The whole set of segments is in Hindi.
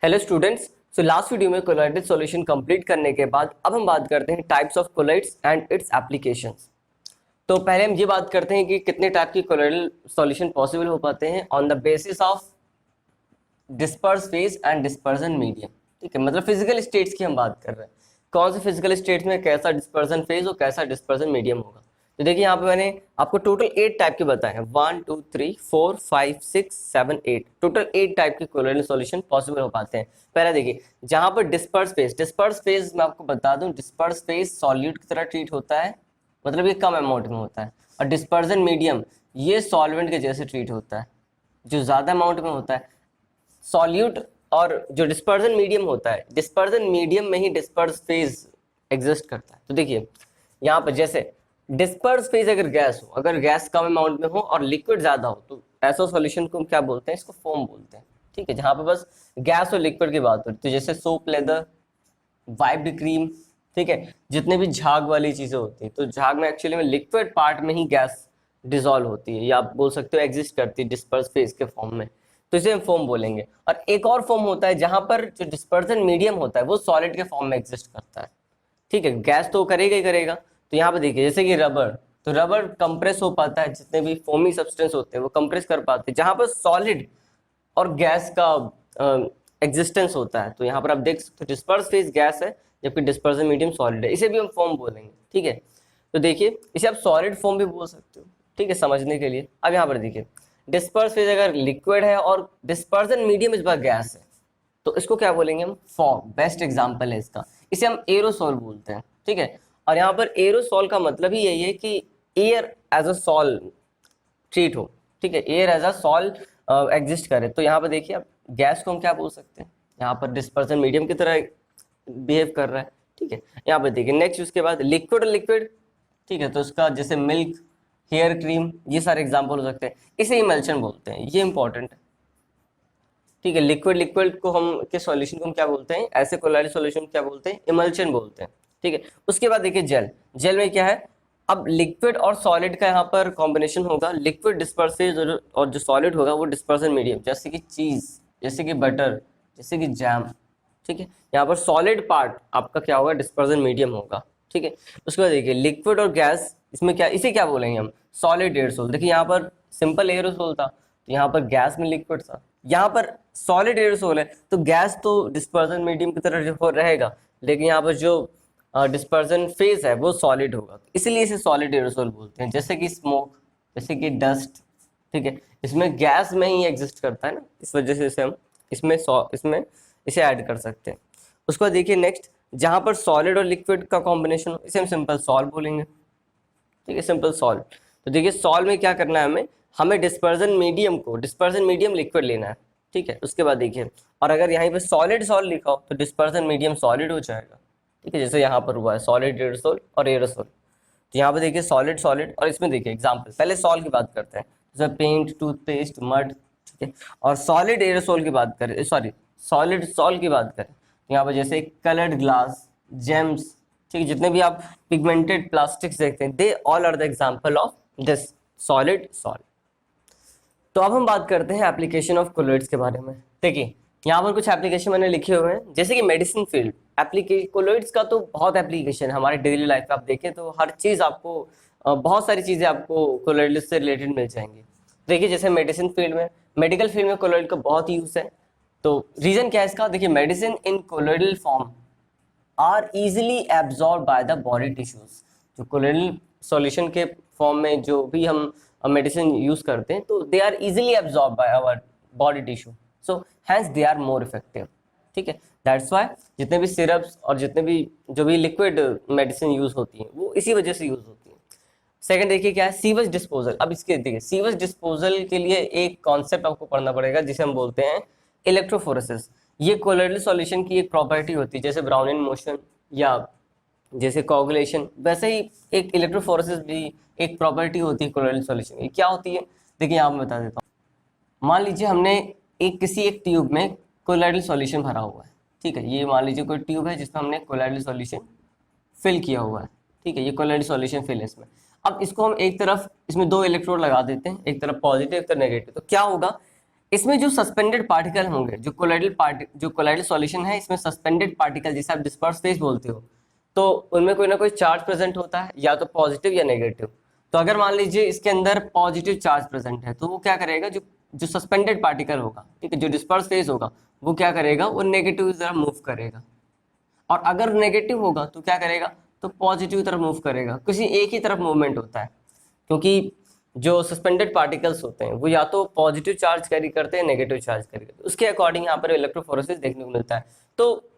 Hello students. So last video में कोलॉइडल सॉल्यूशन कंप्लीट करने के बाद अब हम बात करते हैं types of colloids and it's applications. तो पहले हम ये बात करते हैं कि कितने टाइप की कोलॉइडल सॉल्यूशन पॉसिबल हो पाते हैं on the basis of disperse phase and dispersion medium. ठीक है, मतलब फिजिकल स्टेट्स की हम बात कर रहे हैं, कौन से फिजिकल स्टेट्स में कैसा डिस्पर्जन फेज और कैसा डिस्पर्जन मीडियम होगा। तो देखिए यहाँ पे मैंने आपको टोटल 8 टाइप के बताए हैं, 1 2 3 4 5 6 7 8, टोटल 8 टाइप के कोलॉइडल सॉल्यूशन पॉसिबल हो पाते हैं। पहला देखिए, जहां पर डिस्पर्स फेज मैं आपको बता दूं, डिस्पर्स फेज सॉल्यूट की तरह ट्रीट होता है, मतलब ये कम अमाउंट में होता है, और डिस्पर्जन मीडियम ये सॉल्वेंट के जैसे ट्रीट होता है, जो ज्यादा अमाउंट में होता है। सॉल्यूट और जो डिस्पर्जन मीडियम होता है, डिस्पर्जन मीडियम में ही डिस्पर्स फेज एग्जिस्ट करता है। तो देखिए यहाँ पर जैसे डिस्पर्स फेज अगर गैस हो, अगर गैस कम अमाउंट में हो और लिक्विड ज्यादा हो, तो ऐसा सॉल्यूशन को हम क्या बोलते हैं, इसको फोम बोलते हैं। ठीक है, जहां पे बस गैस और लिक्विड की बात हो रही, तो जैसे सोप, लेदर, वाइप्ड क्रीम, ठीक है, जितने भी झाग वाली चीजें होती हैं, तो झाग में एक्चुअली में लिक्विड पार्ट में ही गैस डिसॉल्व होती है, या आप बोल सकते हो एग्जिस्ट करती है डिस्पर्स फेज के फॉर्म में, तो इसे हम फोम बोलेंगे। और एक और फॉर्म होता है जहां पर जो डिस्पर्जन मीडियम होता है वो सॉलिड के फॉर्म में एग्जिस्ट करता है। ठीक है, गैस तो करेगा ही करेगा। तो यहाँ पे देखिए जैसे कि रबर, तो रबर कंप्रेस हो पाता है, जितने भी फोमी सब्सटेंस होते हैं वो कंप्रेस कर पाते हैं, जहां पर सॉलिड और गैस का एग्जिस्टेंस होता है। तो यहाँ पर आप देख सकते हो डिस्पर्स फेज गैस है, जबकि डिस्पर्जन मीडियम सॉलिड है, इसे भी हम फॉर्म बोलेंगे। ठीक है, तो देखिए इसे आप सॉलिड फॉर्म भी बोल सकते हो, ठीक है, समझने के लिए। अब यहाँ पर देखिए डिस्पर्स फेज अगर लिक्विड है और डिस्पर्जन मीडियम इस बार गैस है, तो इसको क्या बोलेंगे हम, फॉर्म। बेस्ट एग्जांपल है इसका, इसे हम एरोसोल बोलते हैं। ठीक है, और यहाँ पर एरोसोल का मतलब ही यही है कि air as a soul treat हो। ठीक है, air as a soul exist करे। तो यहाँ पर देखिए आप गैस को हम क्या बोल सकते हैं, यहाँ पर डिस्पर्सन मीडियम की तरह बिहेव कर रहा है। ठीक है, यहाँ पर देखिए नेक्स्ट उसके बाद लिक्विड लिक्विड, ठीक है, तो उसका जैसे मिल्क, हेयर क्रीम, ये सारे एग्जाम्पल हो सकते हैं, इसे इमल्शन बोलते हैं, ये इंपॉर्टेंट है। ठीक है, लिक्विड लिक्विड को हम के सॉल्यूशन को हम क्या बोलते हैं, ऐसे कोलॉइडल सॉल्यूशन क्या बोलते हैं, इमल्शन बोलते हैं। ठीक है, उसके बाद देखिए जेल, जेल में क्या है, अब लिक्विड और सॉलिड का यहाँ पर कॉम्बिनेशन होगा, लिक्विड डिस्पर्सिव और जो सॉलिड होगा वो डिस्पर्सन मीडियम, जैसे कि चीज, जैसे कि बटर, जैसे कि जैम। ठीक है, यहाँ पर सॉलिड पार्ट आपका क्या होगा, डिस्पर्सन मीडियम होगा। ठीक है, उसके बाद देखिए लिक्विड और गैस, इसमें क्या, इसे क्या बोलेंगे हम, सॉलिड एयरोसोल। देखिए यहाँ पर सिंपल एयरोसोल था, तो यहाँ पर गैस में लिक्विड था, यहाँ पर सॉलिड एयरोसोल है, तो गैस तो डिस्पर्सन मीडियम की तरह रहेगा, लेकिन यहाँ पर जो डिस्पर्सन फेज है वो सॉलिड होगा, इसलिए इसे सॉलिड एयरोसोल बोलते हैं। जैसे कि स्मोक, जैसे कि डस्ट, ठीक है, इसमें गैस में ही एग्जिस्ट करता है ना, इस वजह से इसे हम इसमें इसे ऐड कर सकते हैं। उसको देखिए नेक्स्ट, जहां पर सॉलिड और लिक्विड का कॉम्बिनेशन हो, इसे हम सिंपल सॉल्व बोलेंगे। ठीक है, सिंपल सॉल्व। तो देखिए सॉल्व में क्या करना है, हमें डिस्पर्जन मीडियम लिक्विड लेना है। ठीक है, उसके बाद देखिए, और अगर यहाँ पे सॉलिड सॉल्व लिखा हो तो डिस्पर्जन मीडियम सॉलिड हो जाएगा। ठीक है, जैसे यहाँ पर हुआ है सॉलिड एयरोसोल और एयरोसोल, तो यहाँ पे देखिए सॉलिड सॉलिड, और इसमें देखिए एग्जाम्पल, पहले सॉल्व की बात करते हैं, जैसे पेंट, टूथपेस्ट, मड। ठीक है, और सॉलिड एयरोसोल की बात करें, सॉरी सॉलिड सॉल्व की बात करें, तो यहाँ पर जैसे कलर्ड ग्लास, जेम्स, ठीक है, जितने भी आप पिगमेंटेड प्लास्टिक्स देखते हैं, they all are the example of this solid sol. तो अब हम बात करते हैं एप्लीकेशन ऑफ कोलॉइड्स के बारे में। देखिए यहाँ पर कुछ एप्लीकेशन मैंने लिखे हुए हैं, जैसे कि मेडिसिन फील्ड, कोलॉइड्स का तो बहुत एप्लीकेशन है हमारे डेली लाइफ में। आप देखें तो हर चीज़ आपको बहुत सारी चीज़ें आपको कोलॉइड्स से रिलेटेड मिल जाएंगी। देखिए जैसे मेडिसिन फील्ड में, मेडिकल फील्ड में कोलॉइड का बहुत यूज है। तो रीजन क्या है इसका, देखिए medicine in colloidal form are easily absorb by the body tissues. जो कोलोइडल सॉल्यूशन के फॉर्म में जो भी हम मेडिसिन यूज करते हैं, तो they are easily absorb by our body tissue, so hence they are more effective. ठीक है, दैट्स वाई जितने भी सिरप्स और जितने भी जो भी लिक्विड मेडिसिन यूज होती हैं वो इसी वजह से यूज होती है। सेकंड देखिए क्या है, सीवेज डिस्पोजल। अब इसके देखिए सीवेज डिस्पोजल के लिए एक कॉन्सेप्ट आपको पढ़ना पड़ेगा, जिसे हम बोलते हैं इलेक्ट्रोफोरेसिस। ये कोलोइडल सॉल्यूशन की एक प्रॉपर्टी होती है, जैसे ब्राउन इन मोशन या जैसे कोगुलेशन, वैसे ही एक इलेक्ट्रोफोरेसिस भी एक प्रॉपर्टी होती है कोलोइडल सॉल्यूशन की। क्या होती है, देखिए यहाँ मैं बता देता हूँ। मान लीजिए हमने किसी एक ट्यूब में कोलोइडल सॉल्यूशन भरा हुआ है। ठीक है, ये मान लीजिए कोई ट्यूब है जिसमें हमने कोलोइडल सॉल्यूशन फिल किया हुआ है। ठीक है, ये कोलोइडल सॉल्यूशन फिल है इसमें। अब इसको हम एक तरफ, इसमें 2 इलेक्ट्रोड लगा देते हैं, एक तरफ पॉजिटिव एक तरफ नेगेटिव, तो क्या होगा, इसमें जो सस्पेंडेड पार्टिकल होंगे, जो कोलाइडल सॉल्यूशन है, इसमें सस्पेंडेड पार्टिकल जिसे आप डिस्पर्स फेज बोलते हो, तो उनमें कोई ना कोई चार्ज प्रेजेंट होता है, या तो पॉजिटिव या नेगेटिव। तो अगर मान लीजिए इसके अंदर पॉजिटिव चार्ज प्रेजेंट है, तो वो क्या करेगा, जो जो सस्पेंडेड पार्टिकल होगा, ठीक है, जो डिस्पर्स फेज होगा, वो क्या करेगा, वो नेगेटिव की तरफ मूव करेगा। और अगर नेगेटिव होगा तो क्या करेगा, तो पॉजिटिव की तरफ मूव करेगा। किसी एक ही तरफ मूवमेंट होता है, क्योंकि जो सस्पेंडेड पार्टिकल्स होते हैं वो या तो पॉजिटिव चार्ज कैरी करते हैं, नेगेटिव चार्ज कैरी करते हैं, उसके अकॉर्डिंग यहाँ पर इलेक्ट्रोफोरेसिस देखने को मिलता है। तो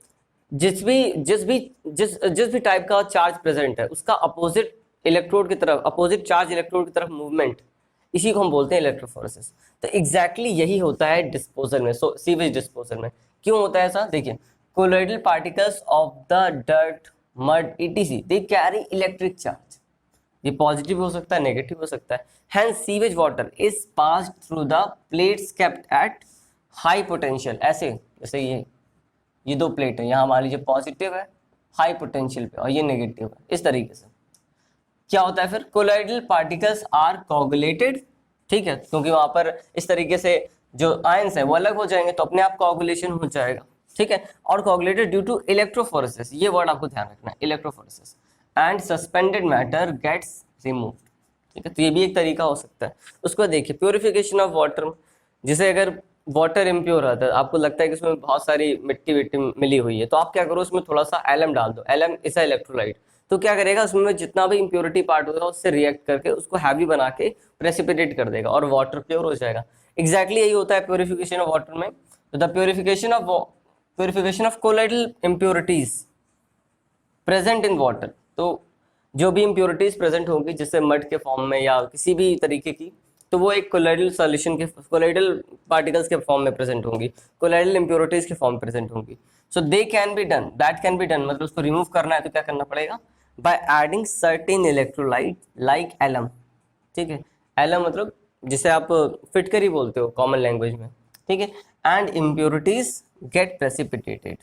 जिस भी टाइप का चार्ज प्रेजेंट है, उसका अपोजिट इलेक्ट्रोड की तरफ, अपोजिट चार्ज इलेक्ट्रोड की तरफ मूवमेंट, इसी को हम बोलते हैं इलेक्ट्रोफोरेसिस। तो एग्जैक्टली यही होता है डिस्पोजल में, सीवेज डिस्पोजल में। क्यों होता है ऐसा, देखिए, colloidal particles of the dirt, mud, etc, they carry electric charge. ये पॉजिटिव हो सकता है, नेगेटिव हो सकता है। Hence sewage water is passed through the plates kept at high potential. ऐसे जैसे ये दो प्लेट है, यहाँ मान लीजिए पॉजिटिव है हाई पोटेंशियल पे, और ये नेगेटिव है, इस तरीके से क्या होता है फिर, कोलाइडल पार्टिकल्स आर कोगुलेटेड, ठीक है, क्योंकि वहां पर इस तरीके से जो आयंस है वो अलग हो जाएंगे, तो अपने आप कोगुलेशन हो जाएगा, ठीक है। और कोगुलेटेड ड्यू टू इलेक्ट्रोफोरेसिस, ये वर्ड आपको ध्यान रखना है, electrophoresis, and suspended matter gets removed, ठीक है। तो ये भी एक तरीका हो सकता है। उसको देखिए, प्योरिफिकेशन ऑफ वाटर, जिसे अगर वाटर इम्प्योर रहता है, आपको लगता है कि उसमें बहुत सारी मिट्टी विट्टी मिली हुई है, तो आप क्या करो, उसमें थोड़ा सा एलम डाल दो, एलम इज इलेक्ट्रोलाइट। तो क्या करेगा, उसमें जितना भी इम्प्योरिटी पार्ट होगा उससे रिएक्ट करके उसको हैवी बना के प्रेसिपिटेट कर देगा और वाटर प्योर हो जाएगा। एग्जैक्टली यही होता है प्योरिफिकेशन ऑफ वाटर में। तो the purification of colloidal impurities present in water, तो जो भी इम्प्योरिटीज प्रेजेंट होंगी, जैसे मड के फॉर्म में या किसी भी तरीके की, तो वो एक कोलाइडल सॉल्यूशन के, कोलाइडल पार्टिकल्स के फॉर्म में प्रेजेंट होंगी, कोलाइडल इम्प्योरिटीज के फॉर्म में प्रेजेंट होंगी। So they can be done, that can be done, मतलब उसको रिमूव करना है तो क्या करना पड़ेगा, by adding certain electrolyte like alum, ठीक है। एलम मतलब जिसे आप फिटकरी बोलते हो कॉमन लैंग्वेज में, ठीक है। And impurities get precipitated.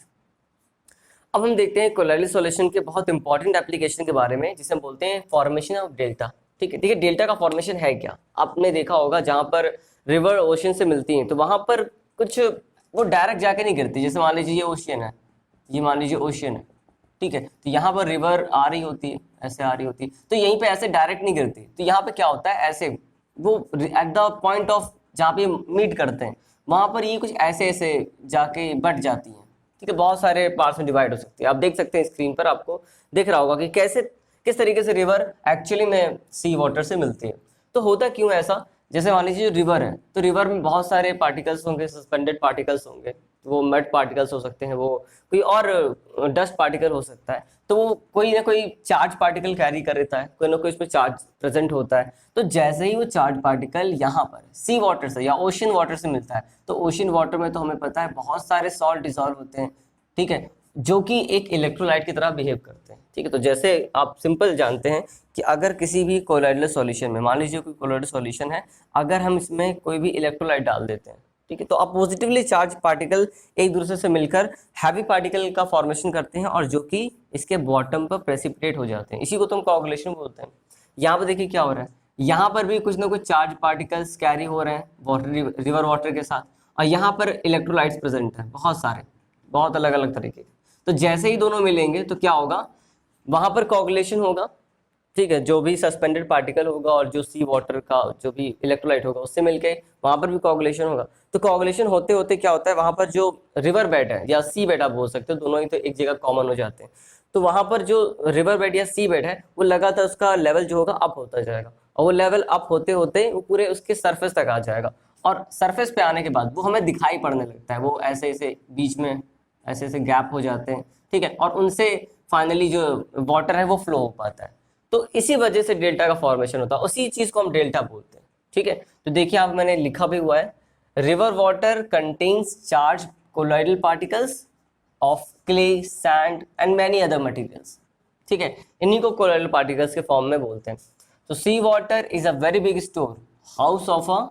अब हम देखते हैं कोलाइडल सॉल्यूशन के बहुत इंपॉर्टेंट एप्लीकेशन के बारे में, जिसे हम बोलते हैं फॉर्मेशन ऑफ डेल्टा, ठीक है। ठीक है, डेल्टा का फॉर्मेशन है क्या, आपने देखा होगा जहां पर रिवर ओशन से मिलती हैं, तो वहां पर कुछ वो डायरेक्ट जाके नहीं गिरती। जैसे मान लीजिए ये ओशियन है, ये मान लीजिए ओशियन है, ठीक है, तो यहाँ पर रिवर आ रही होती है, ऐसे आ रही होती है, तो यहीं पे ऐसे डायरेक्ट नहीं गिरती। तो यहाँ पे क्या होता है, ऐसे वो एट द पॉइंट ऑफ जहाँ पे मीट करते हैं, वहां पर ये कुछ ऐसे ऐसे जाके बट जाती हैं, ठीक है। बहुत सारे पार्ट्स में डिवाइड हो सकती है। आप देख सकते हैं स्क्रीन पर, आपको दिख रहा होगा कि कैसे, किस तरीके से रिवर एक्चुअली में सी वाटर से मिलती है। तो होता क्यों ऐसा, जैसे मान लीजिए रिवर है, तो रिवर में बहुत सारे पार्टिकल्स होंगे, सस्पेंडेड पार्टिकल्स होंगे, वो मड पार्टिकल्स हो सकते हैं, वो कोई और डस्ट पार्टिकल हो सकता है, तो वो कोई ना कोई चार्ज पार्टिकल कैरी कर देता है, कोई ना कोई इसमें चार्ज प्रेजेंट होता है। तो जैसे ही वो चार्ज पार्टिकल यहाँ पर सी वाटर से या ओशन वाटर से मिलता है, तो ओशन वाटर में तो हमें पता है बहुत सारे सॉल्ट डिजॉल्व होते हैं, ठीक है, जो कि एक इलेक्ट्रोलाइट की तरह बिहेव करते हैं, ठीक है। तो जैसे आप सिंपल जानते हैं कि अगर किसी भी कोलाइडल सॉल्यूशन में, मान लीजिए कोई कोलाइडल सॉल्यूशन है, अगर हम इसमें कोई भी इलेक्ट्रोलाइट डाल देते हैं, ठीक है, तो अब पॉजिटिवली चार्ज पार्टिकल एक दूसरे से मिलकर हैवी पार्टिकल का फॉर्मेशन करते हैं, और जो कि इसके बॉटम पर प्रेसिपिटेट हो जाते हैं। इसी को तो हम कोगुलेशन बोलते हैं। यहाँ पर देखिए क्या हो रहा है, यहाँ पर भी कुछ ना कुछ चार्ज पार्टिकल्स कैरी हो रहे हैं वाटर, रिवर वाटर के साथ, और यहाँ पर इलेक्ट्रोलाइट्स प्रेजेंट है बहुत सारे, बहुत अलग अलग तरीके के। तो जैसे ही दोनों मिलेंगे तो क्या होगा, वहां पर कोगुलेशन होगा, ठीक है, जो भी सस्पेंडेड पार्टिकल होगा और जो सी वाटर का जो भी इलेक्ट्रोलाइट होगा उससे मिलके वहां पर भी कोगुलेशन होगा। तो कोगुलेशन होते होते क्या होता है, वहां पर जो रिवर बेड है या सी बेड आप बोल सकते हो, दोनों ही तो एक जगह कॉमन हो जाते हैं। तो वहां पर जो रिवर बेड या सी बेड है, वो लगातार उसका लेवल जो होगा अप होता जाएगा, और वो लेवल अप होते होते वो पूरे उसके सरफेस तक आ जाएगा, और सरफेस पे आने के बाद वो हमें दिखाई पड़ने लगता है, वो ऐसे ऐसे बीच में ऐसे ऐसे गैप हो जाते हैं, ठीक है, और उनसे फाइनली जो वाटर है वो फ्लो हो पाता है। तो इसी वजह से डेल्टा का फॉर्मेशन होता है, उसी चीज को हम डेल्टा बोलते हैं, ठीक है। तो देखिए आप, मैंने लिखा भी हुआ है, river water contains charge colloidal particles of clay, sand and many other materials, ठीक है, इन्हीं को कोलाइडल पार्टिकल्स के फॉर्म में बोलते हैं। तो sea water is a very big store house of a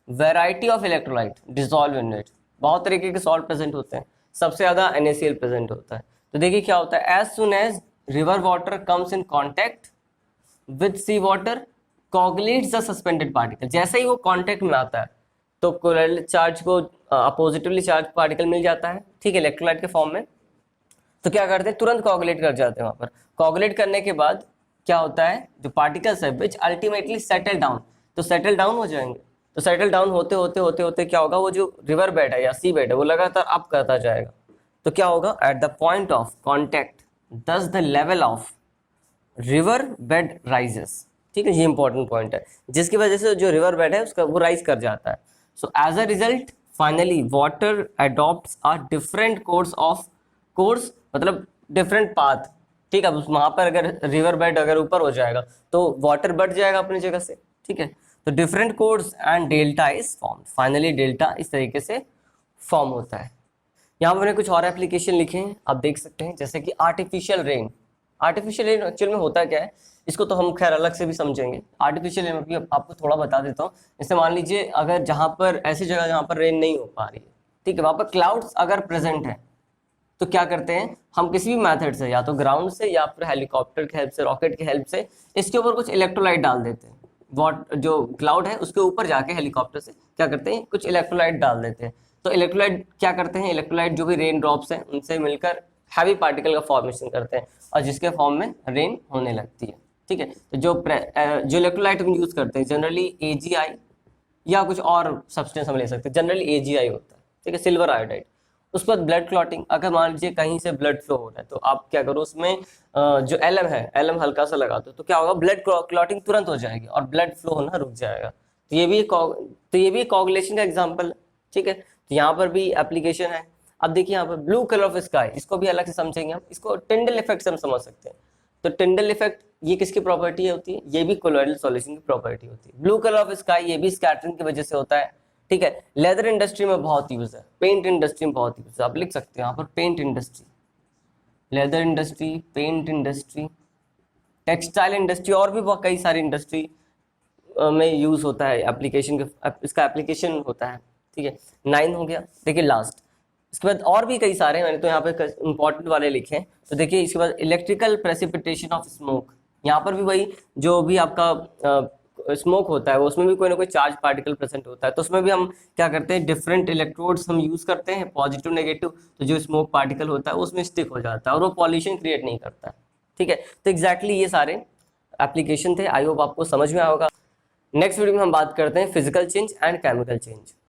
variety of electrolyte dissolve in it. बहुत तरीके के सॉल्ट प्रेजेंट होते हैं, सबसे ज्यादा NaCl प्रेजेंट होता है। तो देखिए क्या होता है, as soon as river water comes in contact with sea water coagulates the suspended particle, जैसे ही वो कॉन्टेक्ट में आता है तो कोलोइडल चार्ज को पॉजिटिवली चार्ज पार्टिकल मिल जाता है, ठीक है, इलेक्ट्रोलाइट के फॉर्म में। तो क्या करते हैं, तुरंत कोगुलेट कर जाते हैं वहां पर। कोगुलेट करने के बाद क्या होता है, जो पार्टिकल्स है विच अल्टीमेटली सेटल डाउन, तो सेटल डाउन हो जाएंगे। तो सेटल डाउन होते होते होते होते क्या होगा, वो जो रिवर बेड है या सी बेड है वो लगातार अप करता जाएगा। तो क्या होगा, at the point of contact thus the level of river bed rises, ठीक है, ये इंपॉर्टेंट पॉइंट है, जिसकी वजह से जो रिवर बेड है उसका वो राइज कर जाता है। So as a result finally water adopts a different course मतलब डिफरेंट पाथ, ठीक है। वहां पर अगर रिवर बेड अगर ऊपर हो जाएगा तो वाटर बढ़ जाएगा अपनी जगह से, ठीक है। तो different course and delta is form, finally delta इस तरीके से फॉर्म होता है। यहाँ पर मैंने कुछ और एप्लीकेशन लिखे हैं, आप देख सकते हैं, जैसे कि artificial rain. Artificial rain actual में होता क्या है, इसको तो हम खैर अलग से भी समझेंगे। आर्टिफिशियल रेन भी आपको थोड़ा बता देता हूँ। जैसे मान लीजिए अगर जहाँ पर ऐसी जगह जहाँ पर रेन नहीं हो पा रही है, ठीक है, वहाँ पर क्लाउड्स अगर प्रेजेंट है, तो क्या करते हैं हम किसी भी मेथड से, या तो ग्राउंड से या फिर हेलीकॉप्टर की हेल्प से, रॉकेट की हेल्प से, इसके ऊपर कुछ इलेक्ट्रोलाइट डाल देते हैं। जो क्लाउड है उसके ऊपर जाके हेलीकॉप्टर से क्या करते हैं, कुछ इलेक्ट्रोलाइट डाल देते हैं। तो इलेक्ट्रोलाइट क्या करते हैं, इलेक्ट्रोलाइट जो भी रेन ड्रॉप्स हैं उनसे मिलकर हैवी पार्टिकल का फॉर्मेशन करते हैं और जिसके फॉर्म में रेन होने लगती है, ठीक है। तो जो इलेक्ट्रोलाइट हम यूज करते हैं जनरली AgI या कुछ और सब्सटेंस हम ले सकते हैं, जनरली AgI होता है, ठीक है, सिल्वर आयोडाइड। उसके बाद ब्लड क्लॉटिंग, अगर मान लीजिए कहीं से ब्लड फ्लो हो रहा है तो आप क्या करो, उसमें जो एलएम है, एलएम हल्का सा लगा दो, तो क्या होगा, ब्लड क्लॉटिंग तुरंत हो जाएगी और ब्लड फ्लो होना रुक जाएगा। तो ये भी कोगुलेशन का एग्जांपल है, ठीक है। तो यहाँ पर भी एप्लीकेशन है। अब देखिए यहाँ पर ब्लू कलर ऑफ स्काई, इसको भी अलग से समझेंगे हम, इसको टिंडल इफेक्ट से हम समझ सकते हैं। तो टिंडल इफेक्ट ये किसकी प्रॉपर्टी होती है, ये भी कोलोइडल सॉल्यूशन की प्रॉपर्टी होती है। ब्लू कलर ऑफ स्काई ये भी स्कैटरिंग की वजह से होता है, ठीक है। लेदर इंडस्ट्री में बहुत यूज है, पेंट इंडस्ट्री में बहुत यूज है, आप लिख सकते हैं यहाँ पर paint industry, leather industry, paint industry, textile industry और भी बहुत कई सारी इंडस्ट्री में यूज होता है एप्लीकेशन के, इसका एप्लीकेशन होता है, ठीक है। 9 हो गया, देखिए लास्ट। इसके बाद और भी कई सारे, मैंने तो यहाँ पे इंपॉर्टेंट वाले लिखे हैं। तो देखिए इसके बाद इलेक्ट्रिकल प्रेसिपिटेशन ऑफ स्मोक, यहाँ पर भी वही जो भी आपका स्मोक होता है वो उसमें भी कोई ना कोई चार्ज पार्टिकल प्रेजेंट होता है। तो उसमें भी हम क्या करते हैं, डिफरेंट इलेक्ट्रोड्स हम यूज करते हैं, पॉजिटिव नेगेटिव। तो जो स्मोक पार्टिकल होता है वो उसमें स्टिक हो जाता है और वो पॉल्यूशन क्रिएट नहीं करता है, ठीक है। तो एग्जैक्टली ये सारे एप्लीकेशन थे, आई होप आपको समझ में आएगा। नेक्स्ट वीडियो में हम बात करते हैं physical change and chemical change.